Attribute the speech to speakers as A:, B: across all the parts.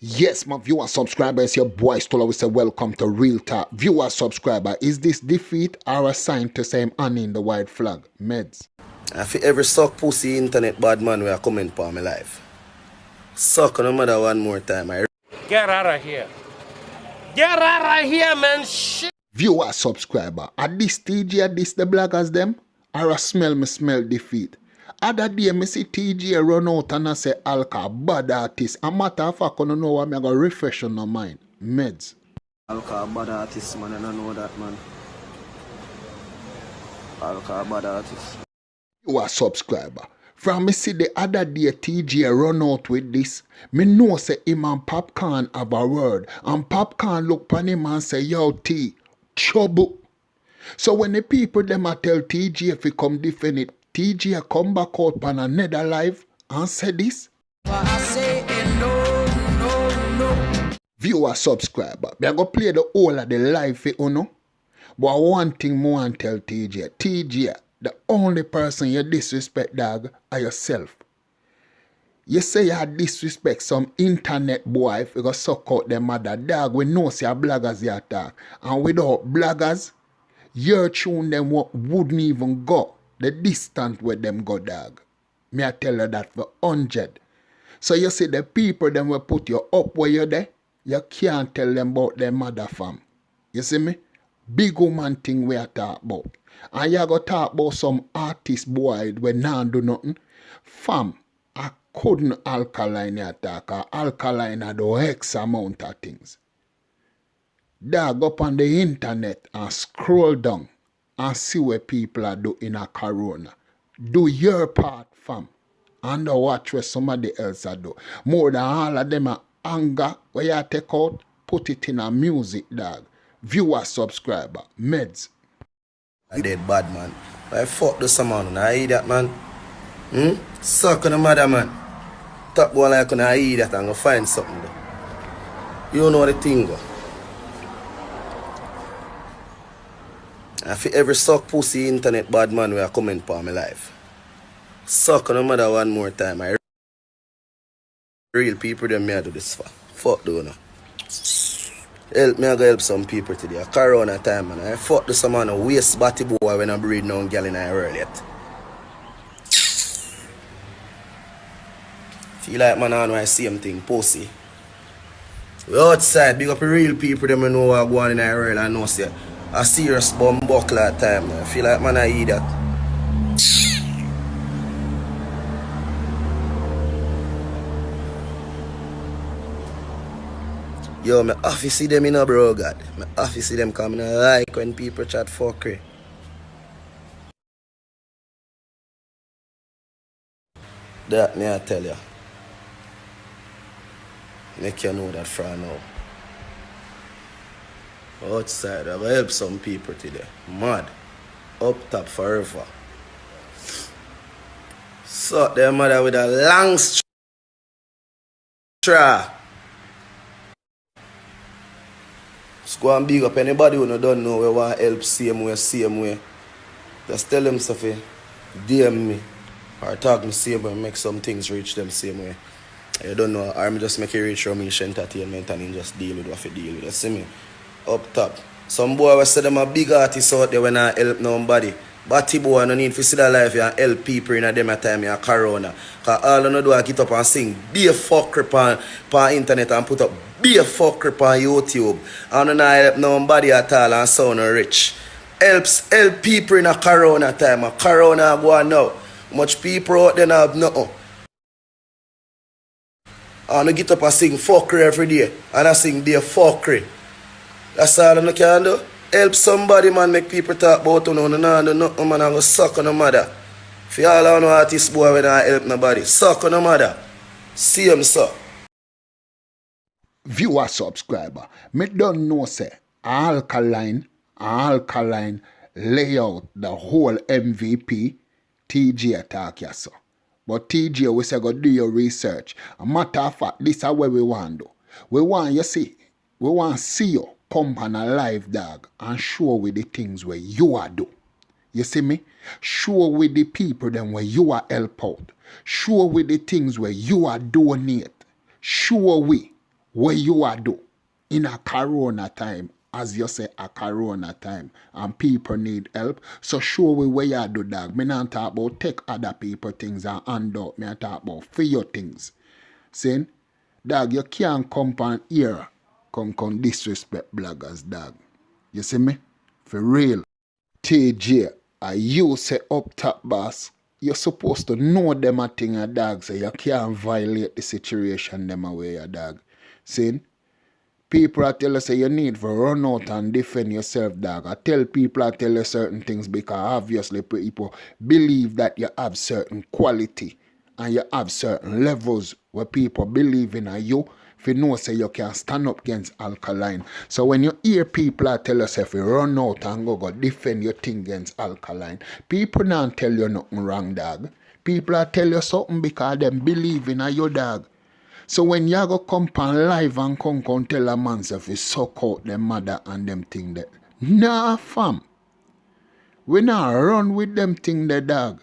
A: Yes, my viewer subscriber, it's your boy Stola. We say welcome to Real Talk. Viewer subscriber, is this defeat or a sign to say I'm in the white flag? Meds.
B: I feel every suck pussy internet bad man where I comment for my life. Suck no matter one more time.
C: Get out of here. Get out of here, man. Shit.
A: Viewer subscriber, are this Teejay, this the bloggers them? Or a smell defeat? Other day, me see Teejay run out and I say Alka, bad artist. A matter of fact, I don't know what I'm going to refresh on my mind. Meds.
B: Alka bad artist, man. I don't know that, man. Alka bad artist.
A: You are subscriber. From me see the other day Teejay run out with this, me know say him and Popcorn have a word. And Popcorn look pan him and say, yo T, trouble. So when the people them a tell Teejay if he come defend it, Teejay come back out pan another live and say this.
D: I say no.
A: Viewer subscriber, me a go play the whole of the live for you know. But one thing more and tell Teejay, the only person you disrespect, dog, are yourself. You say you disrespect some internet boy if you go suck out their mother, dog, we know see a bloggers you attack. And without bloggers, your tune them wouldn't even go the distance where them go, dog. Me I tell you that for 100. So you see the people them will put you up where you're there, you can't tell them about their mother fam. You see me? Big woman thing we are talk about. And you go talk about some artist boy when nah do nothing. Fam, I couldn't Alkaline attack. Alkaline had the X amount of things. Dog up on the internet and scroll down and see what people are doing in a corona. Do your part, fam. And watch what somebody else are do. More than all of them are anger where you take out, put it in a music, dog. Viewer subscriber, Meds.
B: I did bad, man. I fuck the someone. I eat that, man. Suck on the mother, man. Top boy like I eat that and go find something there. You know the thing, go. I feel every suck pussy internet bad man where I comment for my life. Suck on the mother one more time. I real people them me I do this for. Fuck do no. Help me, I go help some people today. Corona time, man. I fuck the some man a waste body boy when I breed no girl in the world yet. Feel like man I know I see thing, pussy. We outside, big up the real people them know what go on in the world and know say a serious bomb buckler time, man. I feel like man I eat that. Yo, me have to see them in a bro, God. Me have to see them coming. I like when people chat fuckery. That me I tell you. Make you know that from now. Outside, I will help some people today. Mad. Up top forever. Suck their mother with a long straw. Just go and big up anybody who don't know we want help same way. Just tell them stuff, DM me or talk me same way, make some things reach them same way. You don't know, or me just make it reach Ramesh Entertainment and then just deal with what you deal with. You see me? Up top. Some boy will say them a big artist out there when I help nobody. Batty boy no need to see that life and help people in a them time in corona. Cause all you do is get up and sing be a fucker on internet and put up be a fucker on YouTube. And you not help nobody at all and sound rich. Help people in a corona time. A corona go on now. Much people out there have nothing. And you get up and sing fuckery every day. And I sing be a fuckery. That's all you can do. Help somebody, man, make people talk about you. No, man, I'm going to suck on the mother. If you all know artist boy when I help nobody, suck on the mother. See him, sir.
A: Viewer subscriber, me don't know say Alkaline lay out the whole MVP Teejay attack ya so. But Teejay we say go do your research. A matter of fact, this is what we want do. We want you see you come on a live dog and show with the things where you are do. You see me? Show with the people them where you are help out. Show with the things where you are donate. Show we what you are do in a corona time, as you say, a corona time, and people need help. So show we where you do, dog. Me not talk about take other people things and hand out. Me talk about for your things. Saying, dog, you can't come on here, come disrespect bloggers, dog. You see me? For real. TJ, you say up top boss, you're supposed to know them a thing a dog, so you can't violate the situation them away a dog. See? People I tell you say you need to run out and defend yourself, dog. I tell people I tell you certain things because obviously people believe that you have certain quality and you have certain levels where people believe in you. If you know say you can stand up against Alkaline. So when you hear people I tell yourself you run out and go defend your thing against Alkaline, people don't tell you nothing wrong, dog. People I tell you something because them believe in you, dog. So when you go come on live and come tell a man if you suck out them mother and them thing that. Nah fam. We not run with them thing the dog.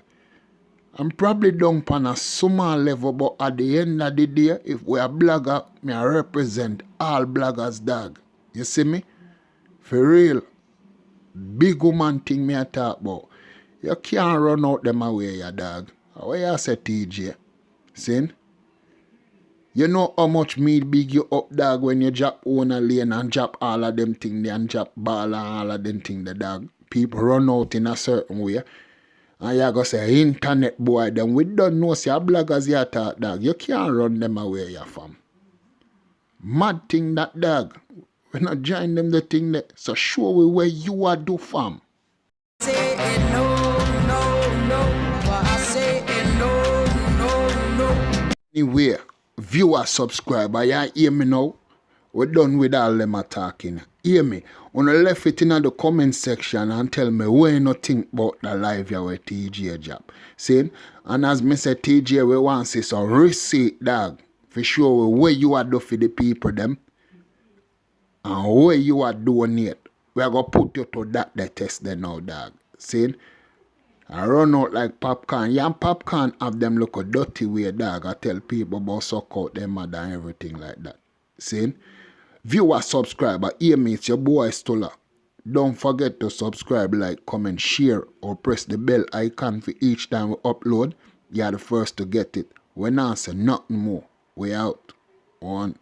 A: I'm probably down on a small level, but at the end of the day, if we are blogger, me I represent all bloggers, dog. You see me? For real. Big woman thing me I talk about. You can't run out them away, ya dog. What you say, TJ? See? You know how much me big you up, dog, when you drop owner lane and drop all of them thing there and drop ball and all of them thing the dog. People run out in a certain way. And you go say, internet boy, then we don't know say bloggers you talk, dog. You can't run them away, ya fam. Mad thing that, dog. We not join them the thing there. So show we where you are do, fam.
D: Say it no, no, no. But I say it no, no, no.
A: Anyway, viewer, subscriber, you hear me now? We're done with all them attacking. Hear me? Wanna left it in the comment section and tell me what you think about the live here with TJ job. See? And as me say TJ, we want to see some receipt, dog. For sure where you are do for the people them. And where you are donate. We are going to put you to that test then now, dog. See? I run out like popcorn. Yeah, and popcorn have them look a dirty way, dog. I tell people about suck out them mother and everything like that. See? Viewer, subscriber, hear me, it's your boy Stola. Don't forget to subscribe, like, comment, share, or press the bell icon for each time we upload. You're the first to get it. We not say nothing more. We out. One.